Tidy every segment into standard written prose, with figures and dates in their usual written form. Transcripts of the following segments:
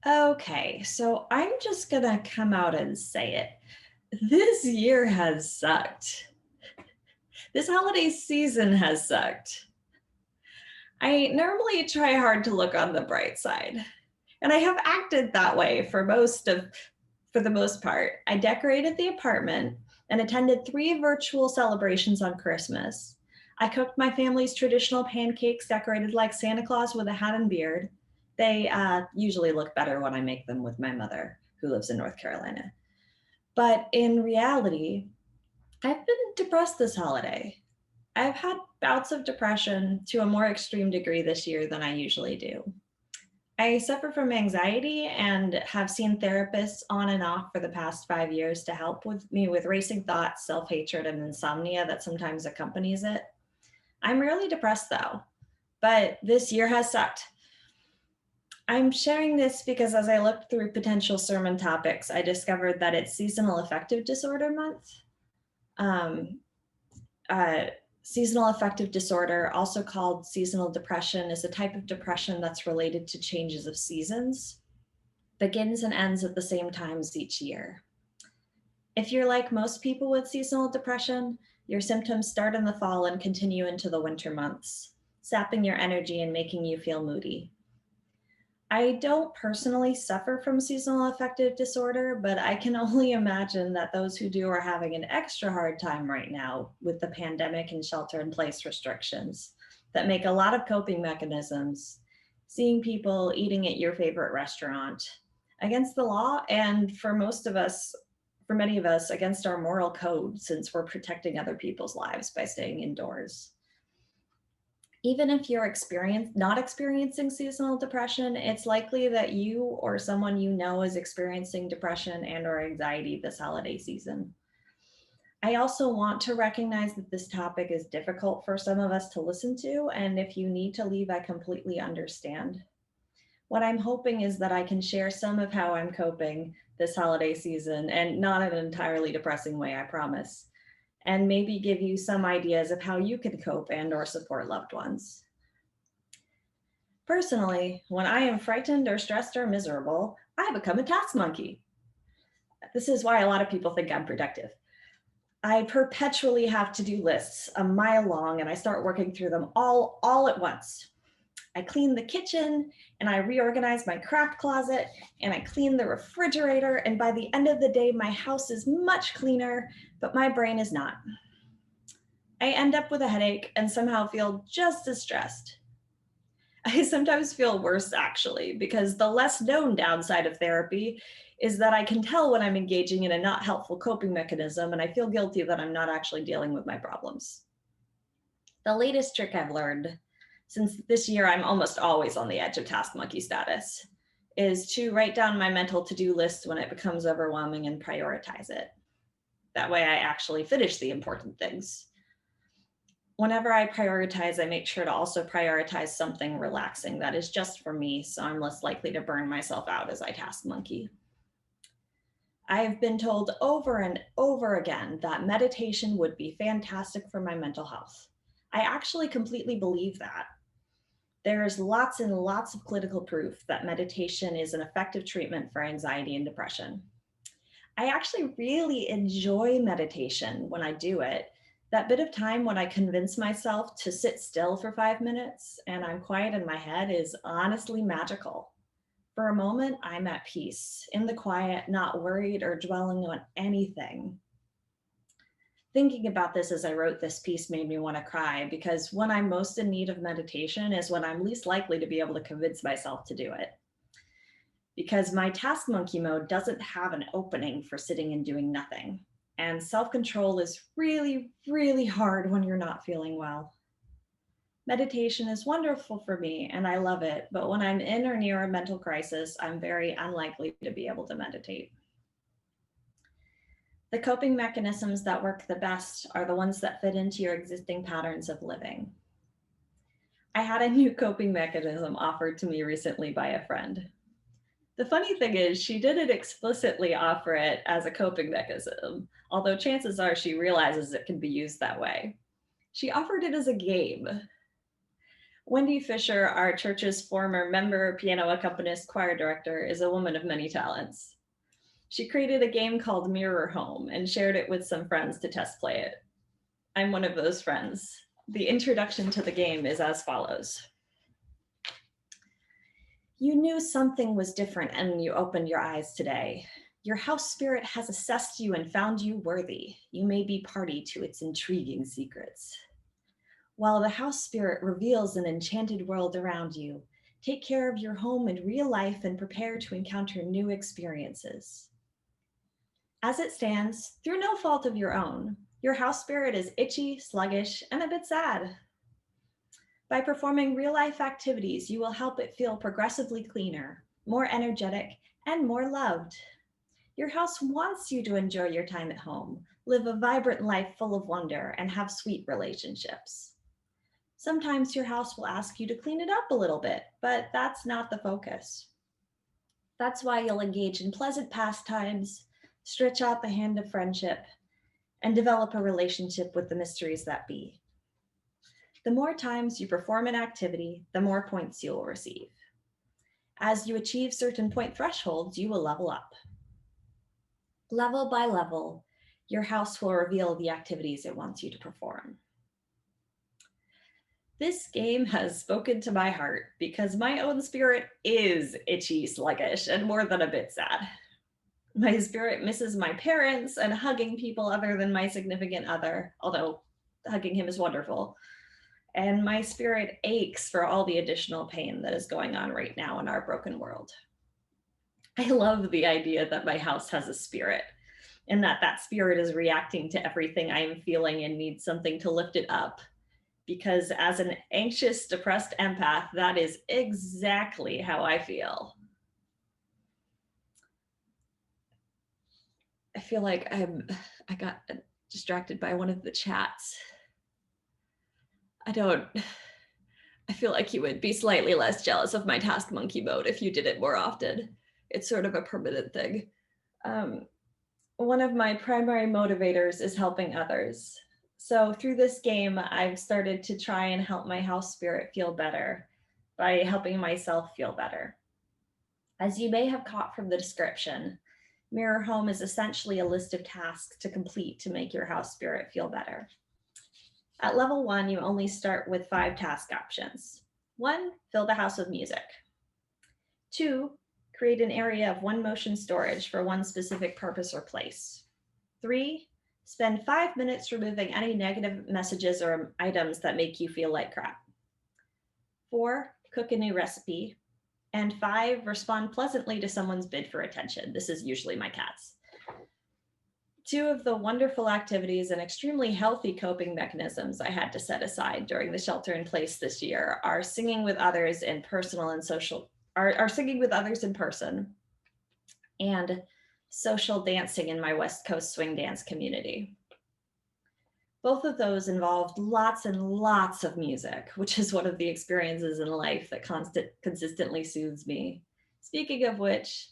Okay, so I'm just gonna come out and say it. This year has sucked. This holiday season has sucked. I normally try hard to look on the bright side, and I have acted that way for the most part. I decorated the apartment and attended 3 virtual celebrations on Christmas. I cooked my family's traditional pancakes decorated like Santa Claus with a hat and beard. They usually look better when I make them with my mother, who lives in North Carolina. But in reality, I've been depressed this holiday. I've had bouts of depression to a more extreme degree this year than I usually do. I suffer from anxiety and have seen therapists on and off for the past 5 years to help with me with racing thoughts, self hatred, and insomnia that sometimes accompanies it. I'm rarely depressed though, but this year has sucked. I'm sharing this because as I looked through potential sermon topics, I discovered that it's Seasonal Affective Disorder Month. Um, uh, Seasonal affective disorder, also called seasonal depression, is a type of depression that's related to changes of seasons, begins and ends at the same times each year. If you're like most people with seasonal depression, your symptoms start in the fall and continue into the winter months, sapping your energy and making you feel moody. I don't personally suffer from seasonal affective disorder, but I can only imagine that those who do are having an extra hard time right now with the pandemic and shelter in place restrictions that make a lot of coping mechanisms, seeing people eating at your favorite restaurant, against the law, and for many of us, against our moral code since we're protecting other people's lives by staying indoors. Even if you're not experiencing seasonal depression, it's likely that you or someone you know is experiencing depression and or anxiety this holiday season. I also want to recognize that this topic is difficult for some of us to listen to, and if you need to leave, I completely understand. What I'm hoping is that I can share some of how I'm coping this holiday season, and not in an entirely depressing way, I promise, and maybe give you some ideas of how you can cope and or support loved ones. Personally, when I am frightened or stressed or miserable, I become a task monkey. This is why a lot of people think I'm productive. I perpetually have to-do lists a mile long and I start working through them all at once. I clean the kitchen and I reorganize my craft closet and I clean the refrigerator, and by the end of the day my house is much cleaner, but my brain is not. I end up with a headache and somehow feel just as stressed. I sometimes feel worse actually, because the less known downside of therapy is that I can tell when I'm engaging in a not helpful coping mechanism, and I feel guilty that I'm not actually dealing with my problems. The latest trick I've learned, since this year I'm almost always on the edge of task monkey status, is to write down my mental to-do list when it becomes overwhelming and prioritize it. That way I actually finish the important things. Whenever I prioritize, I make sure to also prioritize something relaxing that is just for me, so I'm less likely to burn myself out as I task monkey. I have been told over and over again that meditation would be fantastic for my mental health. I actually completely believe that. There is lots and lots of clinical proof that meditation is an effective treatment for anxiety and depression. I actually really enjoy meditation when I do it. That bit of time when I convince myself to sit still for 5 minutes and I'm quiet in my head is honestly magical. For a moment, I'm at peace, in the quiet, not worried or dwelling on anything. Thinking about this as I wrote this piece made me want to cry, because when I'm most in need of meditation is when I'm least likely to be able to convince myself to do it. Because my task monkey mode doesn't have an opening for sitting and doing nothing. And self control is really, really hard when you're not feeling well. Meditation is wonderful for me and I love it, but when I'm in or near a mental crisis, I'm very unlikely to be able to meditate. The coping mechanisms that work the best are the ones that fit into your existing patterns of living. I had a new coping mechanism offered to me recently by a friend. The funny thing is, she didn't explicitly offer it as a coping mechanism, although chances are she realizes it can be used that way. She offered it as a game. Wendy Fisher, our church's former member, piano accompanist, choir director, is a woman of many talents. She created a game called Mirror Home and shared it with some friends to test play it. I'm one of those friends. The introduction to the game is as follows. You knew something was different and you opened your eyes today. Your house spirit has assessed you and found you worthy. You may be party to its intriguing secrets. While the house spirit reveals an enchanted world around you, take care of your home in real life and prepare to encounter new experiences. As it stands, through no fault of your own, your house spirit is itchy, sluggish, and a bit sad. By performing real-life activities, you will help it feel progressively cleaner, more energetic, and more loved. Your house wants you to enjoy your time at home, live a vibrant life full of wonder, and have sweet relationships. Sometimes your house will ask you to clean it up a little bit, but that's not the focus. That's why you'll engage in pleasant pastimes, stretch out the hand of friendship, and develop a relationship with the mysteries that be. The more times you perform an activity, the more points you will receive. As you achieve certain point thresholds, you will level up. Level by level, your house will reveal the activities it wants you to perform. This game has spoken to my heart because my own spirit is itchy, sluggish, and more than a bit sad. My spirit misses my parents and hugging people other than my significant other, although hugging him is wonderful. And my spirit aches for all the additional pain that is going on right now in our broken world. I love the idea that my house has a spirit and that spirit is reacting to everything I am feeling and needs something to lift it up. Because as an anxious, depressed empath, that is exactly how I feel. I feel like I got distracted by one of the chats. I feel like you would be slightly less jealous of my task monkey mode if you did it more often. It's sort of a permanent thing. One of my primary motivators is helping others. So through this game, I've started to try and help my house spirit feel better by helping myself feel better. As you may have caught from the description, Mirror Home is essentially a list of tasks to complete to make your house spirit feel better. At level 1, you only start with 5 task options. 1, fill the house with music. 2, create an area of 1 motion storage for 1 specific purpose or place. 3, spend 5 minutes removing any negative messages or items that make you feel like crap. 4, cook a new recipe. And 5, respond pleasantly to someone's bid for attention. This is usually my cats. 2 of the wonderful activities and extremely healthy coping mechanisms I had to set aside during the shelter in place this year are singing with others in personal and social, are singing with others in person and social dancing in my West Coast swing dance community. Both of those involved lots and lots of music, which is one of the experiences in life that consistently soothes me. Speaking of which,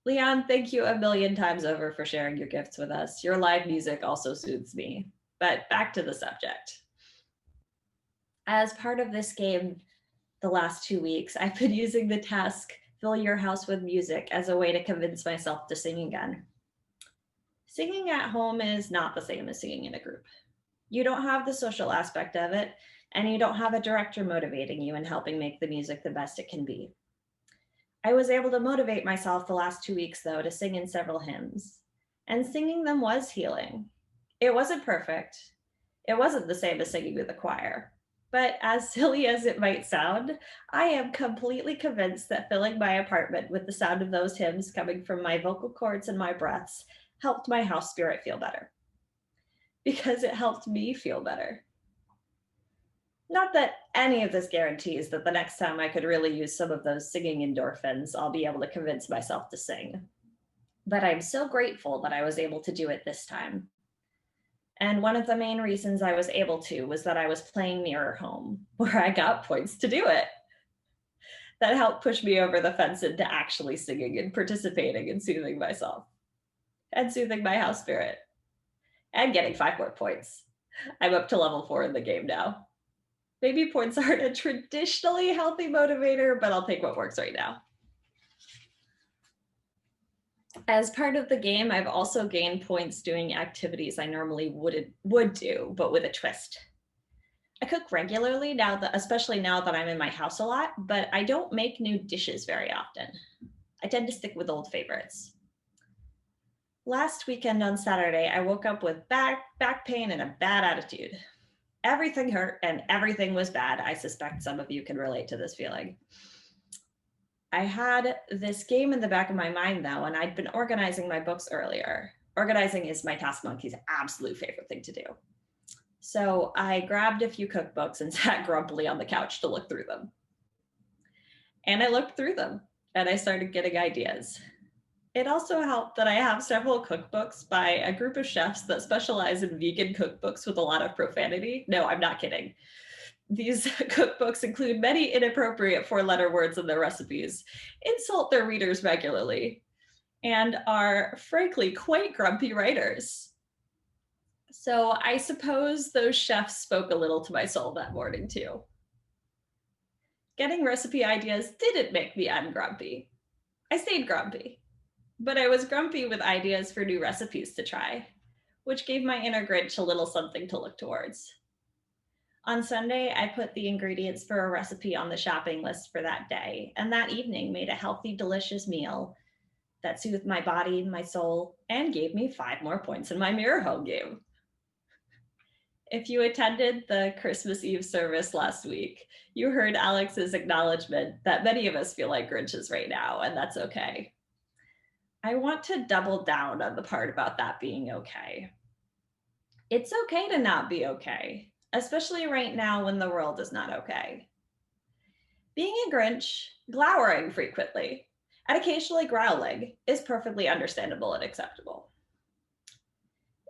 Leon, thank you a million times over for sharing your gifts with us. Your live music also soothes me. But back to the subject. As part of this game, the last 2 weeks, I've been using the task, fill your house with music, as a way to convince myself to sing again. Singing at home is not the same as singing in a group. You don't have the social aspect of it, and you don't have a director motivating you and helping make the music the best it can be. I was able to motivate myself the last 2 weeks, though, to sing in several hymns. And singing them was healing. It wasn't perfect. It wasn't the same as singing with a choir. But as silly as it might sound, I am completely convinced that filling my apartment with the sound of those hymns coming from my vocal cords and my breaths helped my house spirit feel better. Because it helped me feel better. Not that any of this guarantees that the next time I could really use some of those singing endorphins, I'll be able to convince myself to sing. But I'm so grateful that I was able to do it this time. And one of the main reasons I was able to was that I was playing Mirror Home, where I got points to do it. That helped push me over the fence into actually singing and participating and soothing myself. And soothing my house spirit. And getting 5 more points. I'm up to level 4 in the game now. Baby points aren't a traditionally healthy motivator, but I'll take what works right now. As part of the game, I've also gained points doing activities I normally would do, but with a twist. I cook regularly now, especially now that I'm in my house a lot, but I don't make new dishes very often. I tend to stick with old favorites. Last weekend on Saturday, I woke up with back pain and a bad attitude. Everything hurt and everything was bad. I suspect some of you can relate to this feeling. I had this game in the back of my mind though, and I'd been organizing my books earlier. Organizing is my task monkey's absolute favorite thing to do. So I grabbed a few cookbooks and sat grumpily on the couch to look through them. And I looked through them and I started getting ideas. It also helped that I have several cookbooks by a group of chefs that specialize in vegan cookbooks with a lot of profanity. No, I'm not kidding. These cookbooks include many inappropriate four-letter words in their recipes, insult their readers regularly, and are frankly quite grumpy writers. So I suppose those chefs spoke a little to my soul that morning too. Getting recipe ideas didn't make me ungrumpy. I stayed grumpy, but I was grumpy with ideas for new recipes to try, which gave my inner Grinch a little something to look towards. On Sunday, I put the ingredients for a recipe on the shopping list for that day, and that evening made a healthy, delicious meal that soothed my body, my soul, and gave me 5 more points in my mirror home game. If you attended the Christmas Eve service last week, you heard Alex's acknowledgement that many of us feel like Grinches right now, and that's okay. I want to double down on the part about that being okay. It's okay to not be okay, especially right now when the world is not okay. Being a Grinch, glowering frequently, and occasionally growling is perfectly understandable and acceptable.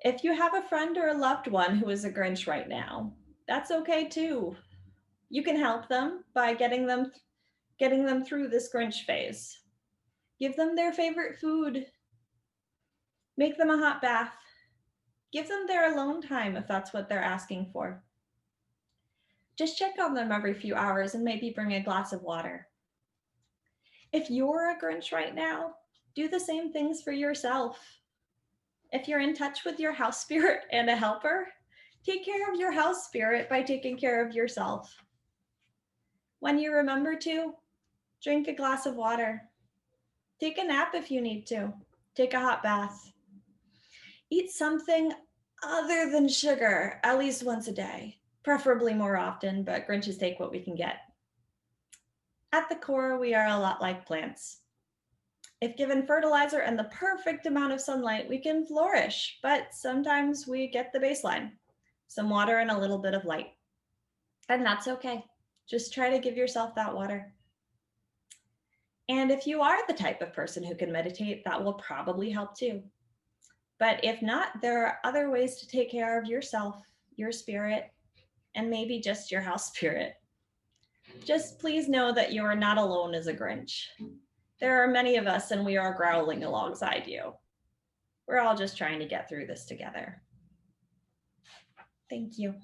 If you have a friend or a loved one who is a Grinch right now, that's okay too. You can help them by getting them through this Grinch phase. Give them their favorite food. Make them a hot bath. Give them their alone time if that's what they're asking for. Just check on them every few hours and maybe bring a glass of water. If you're a Grinch right now, do the same things for yourself. If you're in touch with your house spirit and a helper, take care of your house spirit by taking care of yourself. When you remember to, drink a glass of water. Take a nap if you need to. Take a hot bath. Eat something other than sugar at least once a day, preferably more often, but Grinches take what we can get. At the core, we are a lot like plants. If given fertilizer and the perfect amount of sunlight, we can flourish, but sometimes we get the baseline, some water and a little bit of light. And that's okay. Just try to give yourself that water. And if you are the type of person who can meditate, that will probably help too. But if not, there are other ways to take care of yourself, your spirit, and maybe just your house spirit. Just please know that you are not alone as a Grinch. There are many of us and we are growling alongside you. We're all just trying to get through this together. Thank you.